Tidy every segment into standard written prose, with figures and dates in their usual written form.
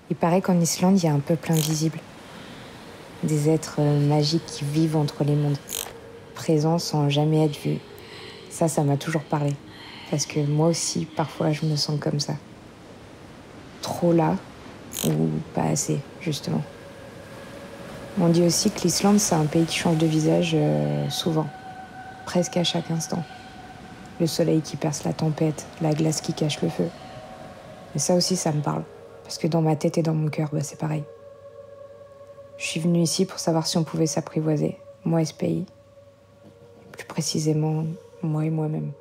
Il paraît qu'en Islande, il y a un peuple invisible. Des êtres magiques qui vivent entre les mondes, présents sans jamais être vus. Ça m'a toujours parlé. Parce que moi aussi, parfois, je me sens comme ça. Trop là, ou pas assez, justement. On dit aussi que l'Islande, c'est un pays qui change de visage souvent. Presque à chaque instant. Le soleil qui perce la tempête, la glace qui cache le feu. Et ça aussi, ça me parle. Parce que dans ma tête et dans mon cœur, c'est pareil. Je suis venue ici pour savoir si on pouvait s'apprivoiser, moi et ce pays. Plus précisément, moi et moi-même.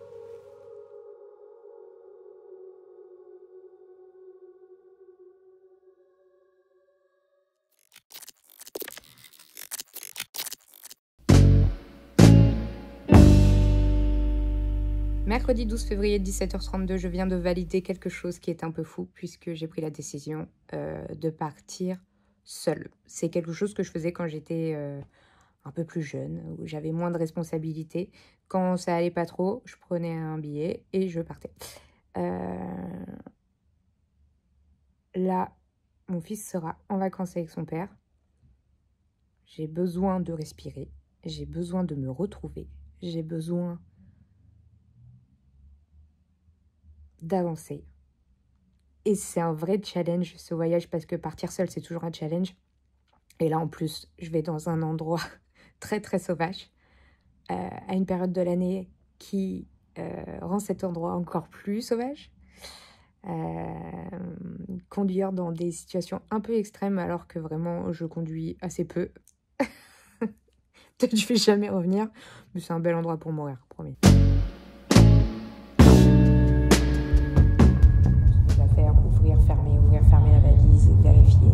Mercredi 12 février 17h32, je viens de valider quelque chose qui est un peu fou puisque j'ai pris la décision de partir seule. C'est quelque chose que je faisais quand j'étais un peu plus jeune, où j'avais moins de responsabilités. Quand ça allait pas trop, je prenais un billet et je partais. Là, mon fils sera en vacances avec son père. J'ai besoin de respirer, j'ai besoin de me retrouver, j'ai besoin d'avancer. Et c'est un vrai challenge ce voyage parce que partir seule c'est toujours un challenge. Et là en plus je vais dans un endroit très très sauvage à une période de l'année qui rend cet endroit encore plus sauvage. Conduire dans des situations un peu extrêmes alors que vraiment je conduis assez peu. Peut-être que je vais jamais revenir, mais c'est un bel endroit pour mourir, promis. Ouvrir, fermer la valise, vérifier.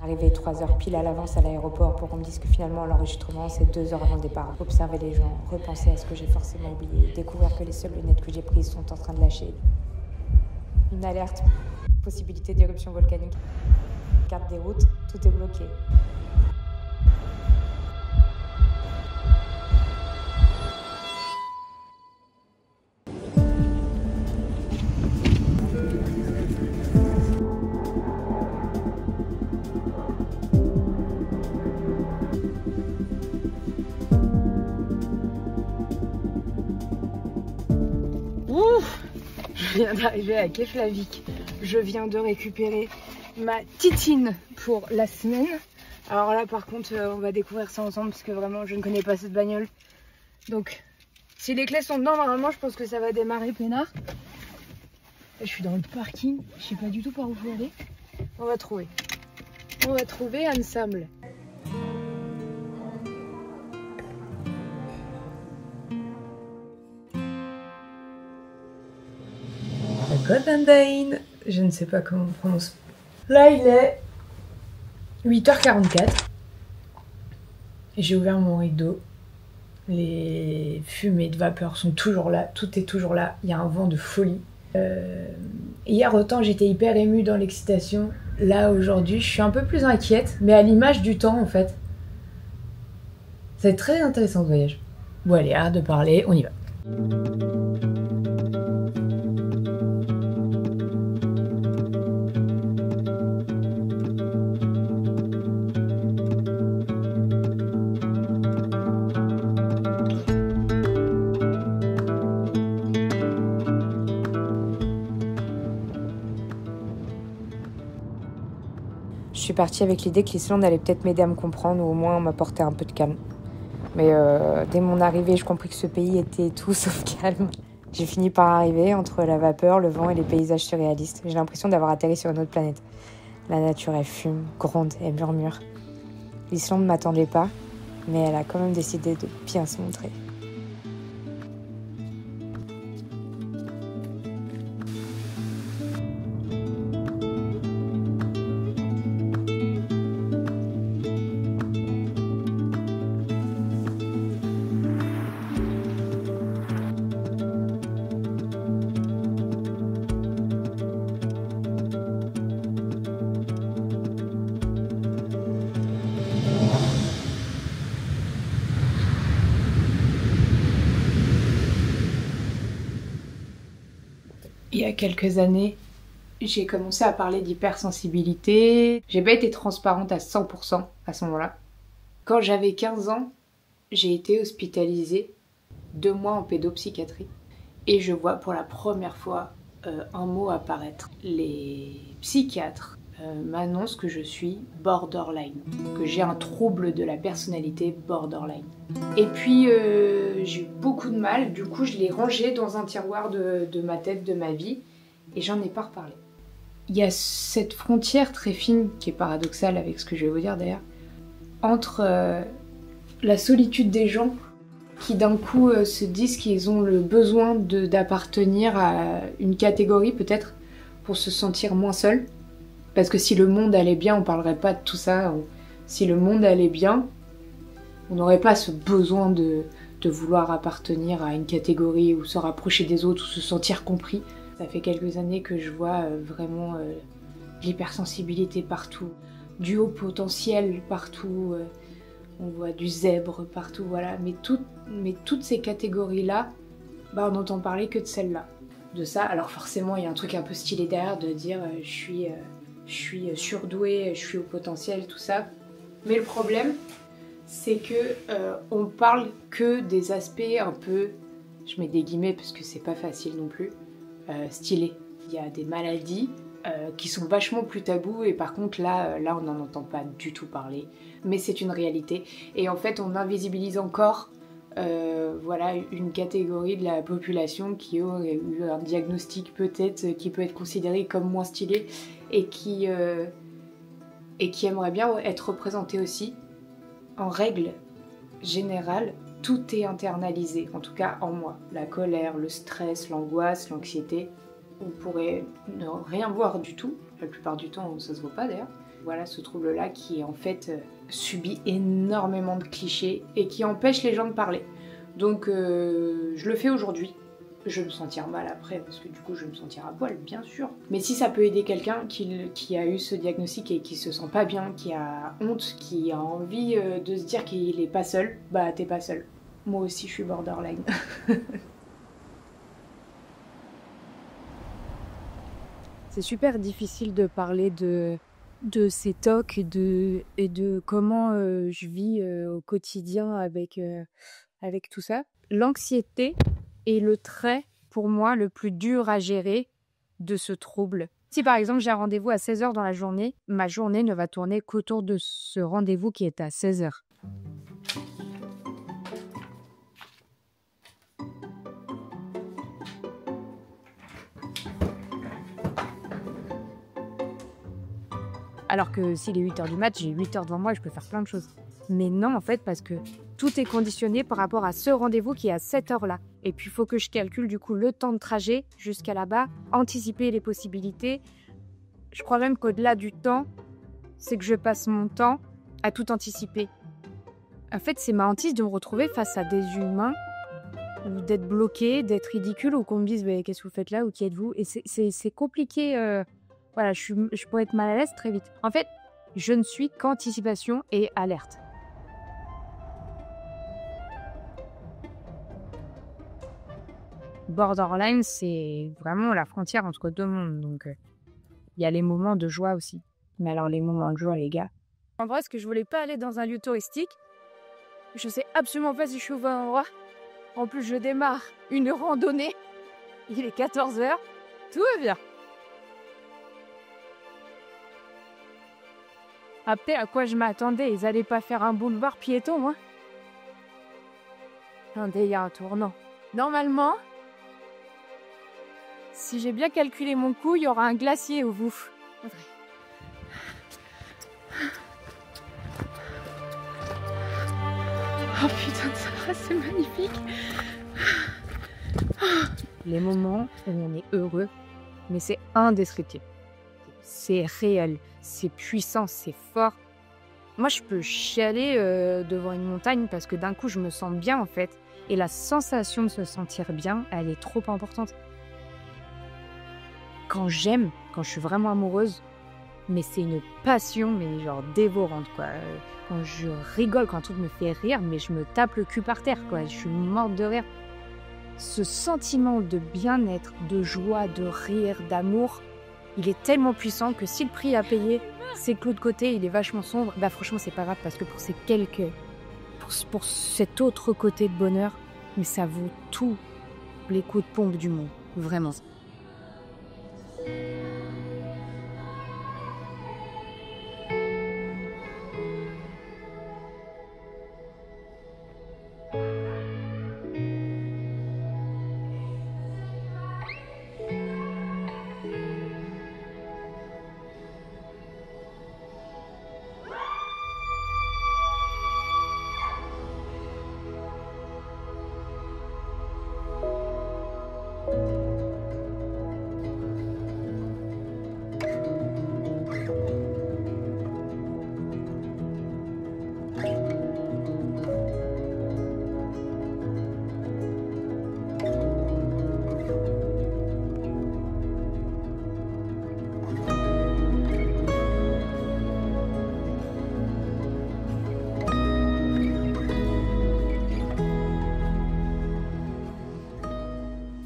Arriver 3 heures pile à l'avance à l'aéroport pour qu'on me dise que finalement l'enregistrement c'est 2 heures avant le départ. Observer les gens, repenser à ce que j'ai forcément oublié, découvrir que les seules lunettes que j'ai prises sont en train de lâcher. Une alerte, possibilité d'éruption volcanique. Carte des routes, tout est bloqué. Je viens d'arriver à Keflavik. Je viens de récupérer ma titine pour la semaine. Alors là par contre on va découvrir ça ensemble parce que vraiment je ne connais pas cette bagnole. Donc si les clés sont dedans normalement je pense que ça va démarrer peinard. Et je suis dans le parking, je sais pas du tout par où je vais aller. On va trouver. On va trouver ensemble. Godendane, je ne sais pas comment on prononce. Là il est 8h44 et j'ai ouvert mon rideau. Les fumées de vapeur sont toujours là, tout est toujours là, il y a un vent de folie. Hier autant j'étais hyper émue dans l'excitation, là aujourd'hui je suis un peu plus inquiète, mais à l'image du temps en fait. C'est très intéressant ce voyage. Bon allez, arrête de parler, on y va. Je suis partie avec l'idée que l'Islande allait peut-être m'aider à me comprendre ou au moins m'apporter un peu de calme. Mais dès mon arrivée, je compris que ce pays était tout sauf calme. J'ai fini par arriver entre la vapeur, le vent et les paysages surréalistes. J'ai l'impression d'avoir atterri sur une autre planète. La nature, elle fume, gronde et murmure. L'Islande ne m'attendait pas, mais elle a quand même décidé de bien se montrer. Il y a quelques années, j'ai commencé à parler d'hypersensibilité. J'ai pas été transparente à 100% à ce moment-là. Quand j'avais 15 ans, j'ai été hospitalisée 2 mois en pédopsychiatrie. Et je vois pour la première fois un mot apparaître. Les psychiatres m'annoncent que je suis borderline, que j'ai un trouble de la personnalité borderline. Et puis j'ai eu beaucoup de mal, du coup je l'ai rangé dans un tiroir de ma tête, de ma vie, et j'en ai pas reparlé. Il y a cette frontière très fine, qui est paradoxale avec ce que je vais vous dire d'ailleurs, entre la solitude des gens qui d'un coup se disent qu'ils ont le besoin d'appartenir à une catégorie peut-être pour se sentir moins seul. Parce que si le monde allait bien, on parlerait pas de tout ça. Si le monde allait bien, on n'aurait pas ce besoin de vouloir appartenir à une catégorie ou se rapprocher des autres ou se sentir compris. Ça fait quelques années que je vois vraiment l'hypersensibilité partout, du haut potentiel partout. On voit du zèbre partout, voilà. Mais toutes ces catégories-là, on n'entend parler que de celle-là. De ça, alors forcément, il y a un truc un peu stylé derrière de dire je suis surdouée, je suis au potentiel, tout ça. Mais le problème, c'est que on parle que des aspects un peu, je mets des guillemets parce que c'est pas facile non plus, stylés. Il y a des maladies qui sont vachement plus tabous et par contre là on n'en entend pas du tout parler, mais c'est une réalité et en fait on invisibilise encore une catégorie de la population qui aurait eu un diagnostic peut-être qui peut être considéré comme moins stylé et qui aimerait bien être représenté aussi. En règle générale, tout est internalisé, en tout cas en moi. La colère, le stress, l'angoisse, l'anxiété. On pourrait ne rien voir du tout, la plupart du temps ça se voit pas d'ailleurs. Voilà ce trouble-là qui en fait subit énormément de clichés et qui empêche les gens de parler. Donc je le fais aujourd'hui. Je vais me sentir mal après parce que du coup je vais me sentir à poil bien sûr. Mais si ça peut aider quelqu'un qui a eu ce diagnostic et qui se sent pas bien, qui a honte, qui a envie de se dire qu'il est pas seul, t'es pas seul. Moi aussi je suis borderline. C'est super difficile de parler de ces tocs et de comment je vis au quotidien avec tout ça. L'anxiété est le trait, pour moi, le plus dur à gérer de ce trouble. Si par exemple j'ai un rendez-vous à 16h dans la journée, ma journée ne va tourner qu'autour de ce rendez-vous qui est à 16h. Alors que s'il est 8h du mat, j'ai 8h devant moi et je peux faire plein de choses. Mais non, en fait, parce que tout est conditionné par rapport à ce rendez-vous qui est à cette heure-là. Et puis, il faut que je calcule du coup le temps de trajet jusqu'à là-bas, anticiper les possibilités. Je crois même qu'au-delà du temps, c'est que je passe mon temps à tout anticiper. En fait, c'est ma hantise de me retrouver face à des humains, ou d'être bloqué, d'être ridicule, ou qu'on me dise qu'est-ce que vous faites là, ou qui êtes-vous. Et c'est compliqué. Voilà, je pourrais être mal à l'aise très vite. En fait, je ne suis qu'anticipation et alerte. Borderline, c'est vraiment la frontière entre deux mondes. Donc, il y a les moments de joie aussi. Mais alors, les moments de joie, les gars. En vrai, est-ce que je voulais pas aller dans un lieu touristique? Je sais absolument pas si je suis au bon endroit. En plus, je démarre une randonnée. Il est 14h. Tout va bien. Après, à quoi je m'attendais? Ils allaient pas faire un boulevard piéton, hein? Attendez, il y a un tournant. Normalement, si j'ai bien calculé mon coup, il y aura un glacier au bout. Oh putain de ça, c'est magnifique. Les moments où on est heureux, mais c'est indescriptible. C'est réel, c'est puissant, c'est fort. Moi, je peux chialer devant une montagne parce que d'un coup, je me sens bien en fait. Et la sensation de se sentir bien, elle est trop importante. Quand j'aime, quand je suis vraiment amoureuse, mais c'est une passion, mais genre dévorante quoi. Quand je rigole, quand un truc me fait rire, mais je me tape le cul par terre quoi. Je suis morte de rire. Ce sentiment de bien-être, de joie, de rire, d'amour, il est tellement puissant que si le prix à payer, c'est que l'autre côté, il est vachement sombre, bah franchement, c'est pas grave parce que pour cet autre côté de bonheur, mais ça vaut tous les coups de pompe du monde, vraiment.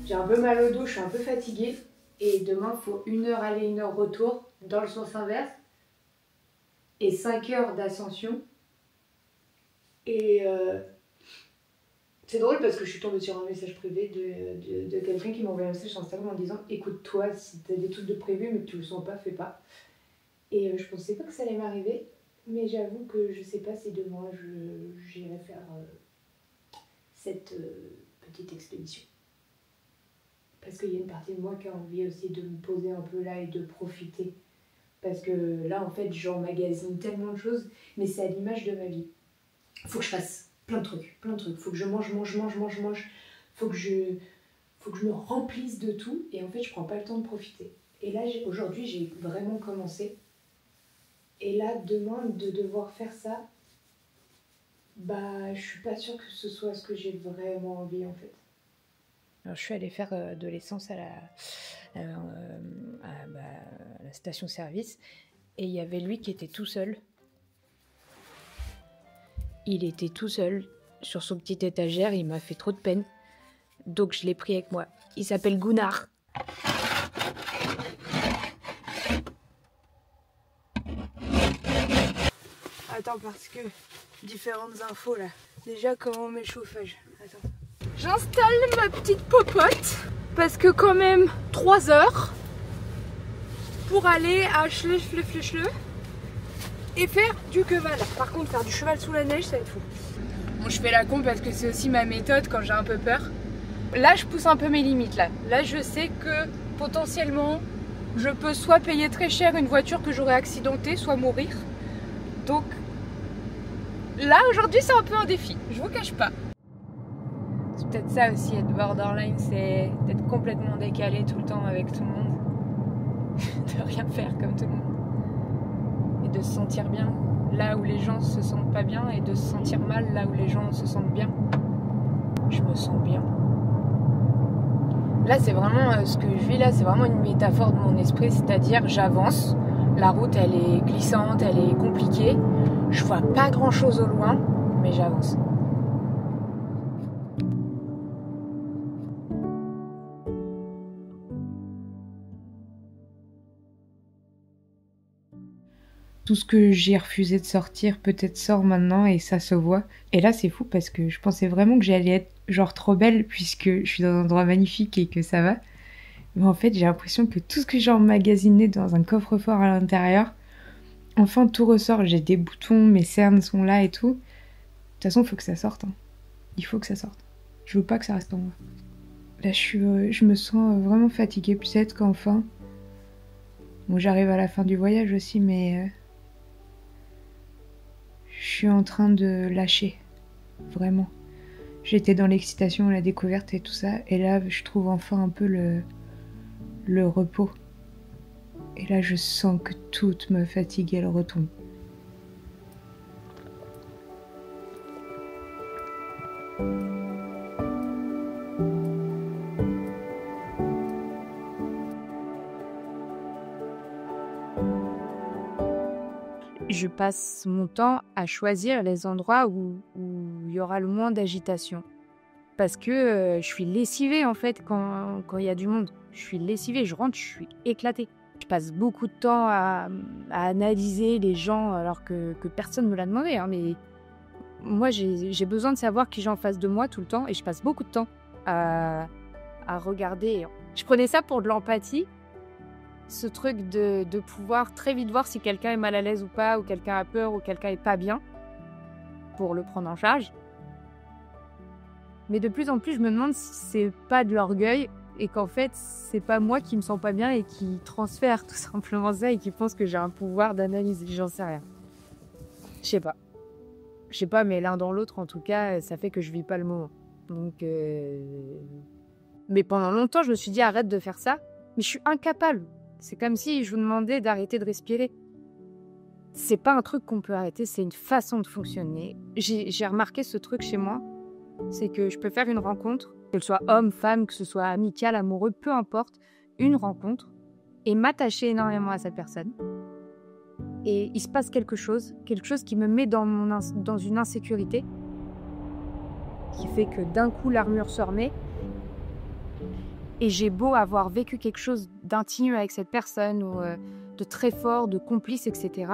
J'ai un peu mal au dos, je suis un peu fatiguée. Et demain, il faut 1 heure aller, 1 heure retour, dans le sens inverse. Et 5 heures d'ascension. Et c'est drôle parce que je suis tombée sur un message privé de quelqu'un qui m'a envoyé un message sur Instagram en disant « Écoute-toi, si t'as des trucs de prévu mais que tu le sens pas, fais pas. » Et je pensais pas que ça allait m'arriver. Mais j'avoue que je sais pas si demain j'irai faire cette petite expédition. Parce qu'il y a une partie de moi qui a envie aussi de me poser un peu là et de profiter. Parce que là, en fait, j'emmagasine tellement de choses, mais c'est à l'image de ma vie. Faut que je fasse plein de trucs. Faut que je mange. Faut que je me remplisse de tout. Et en fait, je prends pas le temps de profiter. Et là, aujourd'hui, j'ai vraiment commencé. Et là, demain, de devoir faire ça, bah, je suis pas sûre que ce soit ce que j'ai vraiment envie, en fait. Alors, je suis allée faire de l'essence à la station-service et il y avait lui qui était tout seul. Il était tout seul sur son petite étagère, il m'a fait trop de peine. Donc je l'ai pris avec moi. Il s'appelle Gunnar. Attends, parce que différentes infos là. Déjà, comment on met le chauffage? Attends. J'installe ma petite popote parce que quand même 3 heures pour aller à Schleux et faire du cheval. Par contre, faire du cheval sous la neige, ça va être fou. Bon, je fais la con parce que c'est aussi ma méthode quand j'ai un peu peur. Là, je pousse un peu mes limites là. Là, je sais que potentiellement, je peux soit payer très cher une voiture que j'aurais accidentée, soit mourir. Donc là, aujourd'hui, c'est un peu un défi. Je vous cache pas. C'est peut-être ça aussi, être borderline, c'est d'être complètement décalé tout le temps avec tout le monde. De rien faire comme tout le monde. Et de se sentir bien là où les gens se sentent pas bien et de se sentir mal là où les gens se sentent bien. Je me sens bien. Là, c'est vraiment ce que je vis là, c'est vraiment une métaphore de mon esprit, c'est-à-dire j'avance, la route elle est glissante, elle est compliquée, je vois pas grand-chose au loin, mais j'avance. Tout ce que j'ai refusé de sortir peut-être sort maintenant et ça se voit. Et là c'est fou parce que je pensais vraiment que j'allais être genre trop belle puisque je suis dans un endroit magnifique et que ça va. Mais en fait j'ai l'impression que tout ce que j'ai emmagasiné dans un coffre-fort à l'intérieur, enfin tout ressort. J'ai des boutons, mes cernes sont là et tout. De toute façon il faut que ça sorte. Hein. Il faut que ça sorte. Je veux pas que ça reste en moi. Là je me sens vraiment fatiguée. Peut-être qu'enfin... Bon j'arrive à la fin du voyage aussi mais... Je suis en train de lâcher, vraiment. J'étais dans l'excitation, la découverte et tout ça, et là je trouve enfin un peu le repos. Et là je sens que toute ma fatigue elle retombe. Je passe mon temps à choisir les endroits où il y aura le moins d'agitation. Parce que je suis lessivée en fait quand il y a du monde. Je suis lessivée, je rentre, je suis éclatée. Je passe beaucoup de temps à analyser les gens alors que personne ne me l'a demandé. Hein, mais moi, j'ai besoin de savoir qui j'ai en face de moi tout le temps et je passe beaucoup de temps à regarder. Je prenais ça pour de l'empathie, ce truc de pouvoir très vite voir si quelqu'un est mal à l'aise ou pas, ou quelqu'un a peur, ou quelqu'un est pas bien, pour le prendre en charge. Mais de plus en plus, je me demande si c'est pas de l'orgueil et qu'en fait, c'est pas moi qui me sens pas bien et qui transfère tout simplement ça et qui pense que j'ai un pouvoir d'analyse. J'en sais rien. Je sais pas, mais l'un dans l'autre, en tout cas, ça fait que je vis pas le moment. Donc, mais pendant longtemps, je me suis dit arrête de faire ça, mais je suis incapable. C'est comme si je vous demandais d'arrêter de respirer. C'est pas un truc qu'on peut arrêter, c'est une façon de fonctionner. J'ai remarqué ce truc chez moi, c'est que je peux faire une rencontre, qu'elle soit homme, femme, que ce soit amical, amoureux, peu importe, une rencontre, et m'attacher énormément à cette personne. Et il se passe quelque chose qui me met dans une insécurité, qui fait que d'un coup l'armure se remet. Et j'ai beau avoir vécu quelque chose d'intime avec cette personne, ou de très fort, de complice, etc.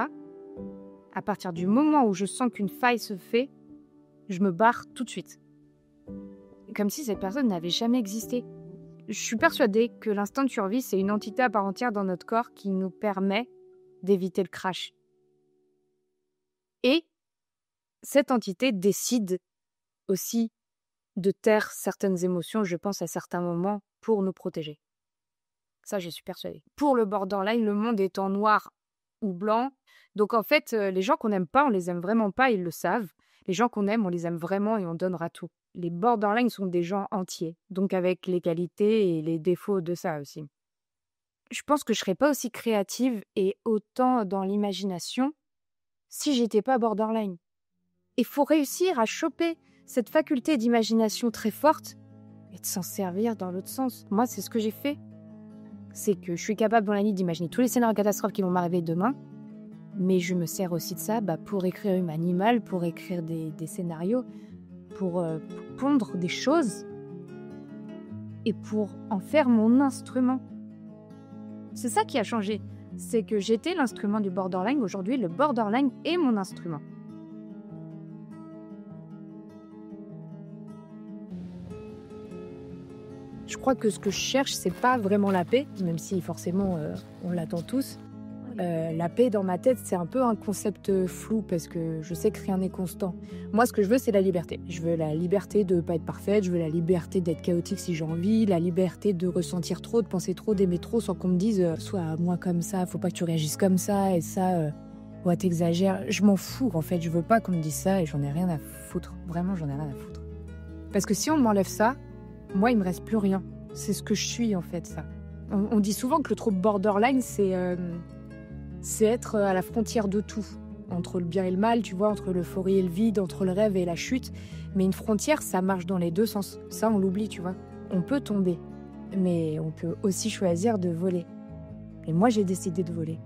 À partir du moment où je sens qu'une faille se fait, je me barre tout de suite. Comme si cette personne n'avait jamais existé. Je suis persuadée que l'instinct de survie, c'est une entité à part entière dans notre corps qui nous permet d'éviter le crash. Et cette entité décide aussi de taire certaines émotions, je pense, à certains moments, pour nous protéger. Ça, je suis persuadée. Pour le borderline, le monde est en noir ou blanc. Donc, en fait, les gens qu'on n'aime pas, on les aime vraiment pas, ils le savent. Les gens qu'on aime, on les aime vraiment et on donnera tout. Les borderline sont des gens entiers, donc avec les qualités et les défauts de ça aussi. Je pense que je serais pas aussi créative et autant dans l'imagination si j'étais pas borderline. Il faut réussir à choper cette faculté d'imagination très forte et de s'en servir dans l'autre sens. Moi, c'est ce que j'ai fait. C'est que je suis capable dans la nuit d'imaginer tous les scénarios catastrophes qui vont m'arriver demain, mais je me sers aussi de ça pour écrire une animale, pour écrire des scénarios, pour pondre des choses et pour en faire mon instrument. C'est ça qui a changé. C'est que j'étais l'instrument du borderline. Aujourd'hui, le borderline est mon instrument. Je crois que ce que je cherche, c'est pas vraiment la paix, même si forcément on l'attend tous. La paix dans ma tête, c'est un peu un concept flou parce que je sais que rien n'est constant. Moi, ce que je veux, c'est la liberté. Je veux la liberté de pas être parfaite, je veux la liberté d'être chaotique si j'ai envie, la liberté de ressentir trop, de penser trop, d'aimer trop sans qu'on me dise sois moins comme ça, faut pas que tu réagisses comme ça et ça, ouais, t'exagères. Je m'en fous en fait, je veux pas qu'on me dise ça et j'en ai rien à foutre. Vraiment, j'en ai rien à foutre. Parce que si on m'enlève ça, moi, il me reste plus rien. C'est ce que je suis en fait, ça. On dit souvent que le trouble borderline, c'est être à la frontière de tout, entre le bien et le mal, tu vois, entre l'euphorie et le vide, entre le rêve et la chute. Mais une frontière, ça marche dans les deux sens. Ça, on l'oublie, tu vois. On peut tomber, mais on peut aussi choisir de voler. Et moi, j'ai décidé de voler.